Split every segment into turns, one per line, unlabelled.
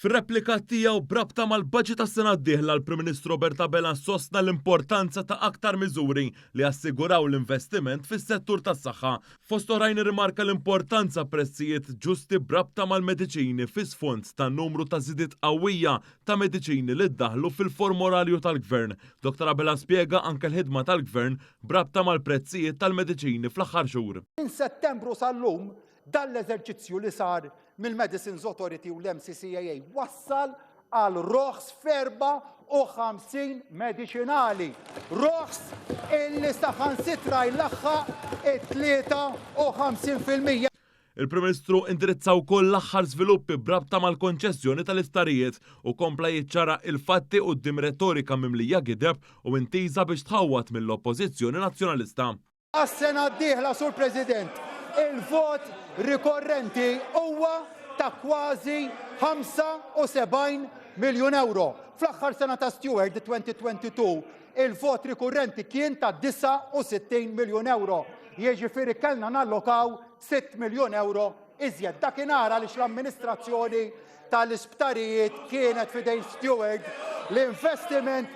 Fir-replika tiegħu brabta mal-baġit tas-sena d-dieħla l-Prim Ministru Roberta Bela sostna l-importanza ta' aktar miżuri li assiguraw l-investiment fis-settur tas-saħħa. Fost oħrajn irrimarka l-importanza prezzijiet ġusti brabta mal-mediċini fi sfond ta' numru ta' żidiet qawwija ta' mediċini li ddaħlu fil-formorarju tal-Gvern. Dr. Bela spjega anke l-ħidma tal-Gvern brabta mal-prezzijiet tal-mediċini fl-aħħar xhur.
Min Settembru sal-lum dan l-eżerċizzju li sar mill-Medicines Authority u l-MCCAA wassal għal roħs f'54 mediċinali. Roħs illi saħansitra jlaħħa 53%.
Il-Prim Ministru indirizzaw wkoll l-aħħar żviluppi brabta mal-konċessjoni tal-iftarijiet u kompla jiċċara il-fatti quddiem retorika mimlija gideb u intiża biex tħawwat mill-Oppożizzjoni Nazzjonalista.
Għas-sena d-dieħla, Sur President, il-vot rikorrenti huwa ta' kważi 75 miljun euro. Fl-aħħar sena ta' Stewart 2022, il-vot rikorrenti kien ta' 69 miljun euro. Jiġifieri kellna nallokaw 6 miljun euro iżjed. Dakinhar għaliex l-amministrazzjoni tal-isptarijiet kienet fidejn Stewart, l-investiment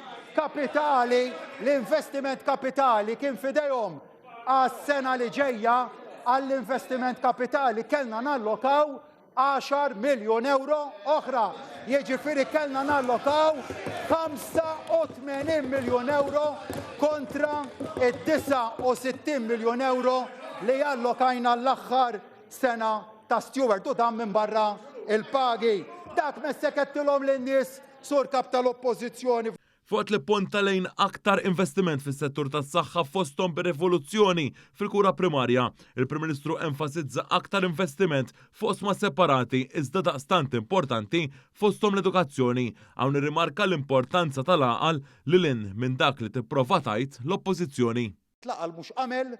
kapitali kien fidejhom. Għas-sena li ġejja għall-investiment kapitali kellna nallokaw 10 miljun euro oħra. Jiġifieri kellna nallokaw 85 miljun euro kontra id-69 miljun euro li allokajna l-aħħar sena ta' Stewart u dan minn barra il-pagi. Dak messekettilhom lin-nies sur kap tal-Oppożizzjoni.
Fuq li punta lejn aktar investiment fis-settur tas-saħħa fosthom bir-rivoluzzjoni fil-kura primarja. Il-Prim Ministru enfasizza aktar investiment f'osma separati iżda daqstant importanti fosthom l-edukazzjoni. Hawn irrimarka l-importanza tal-għaqal lilin minn dak li tipprova tgħid l-Oppożizzjoni.
Tlaqal mhux għamel,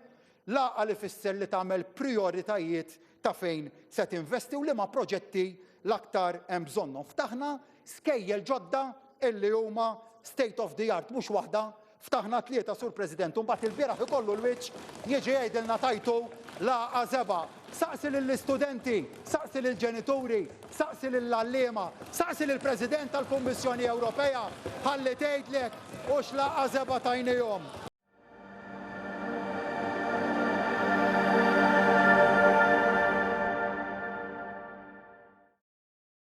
laqal ifisser li tagħmel prioritajiet ta' fejn se tinvesti u liema proġetti l-aktar hemm bżonnhom. Ftaħna skejjel ġodda illi huma state of the art, mhux waħda, ftaħna 3, Sur President, u mbagħad il-bieraħ ikollu l-wiċċ jiġi jgħidilna tajtu laqgħa żeba'. Saqsi lill-istudenti, saqsi lill-ġenituri, saqsi lill-għalliema, saqsi lill-President tal-Kummissjoni Ewropea ħalli tgħidlek u x'laqgħa żeba' tajnihom.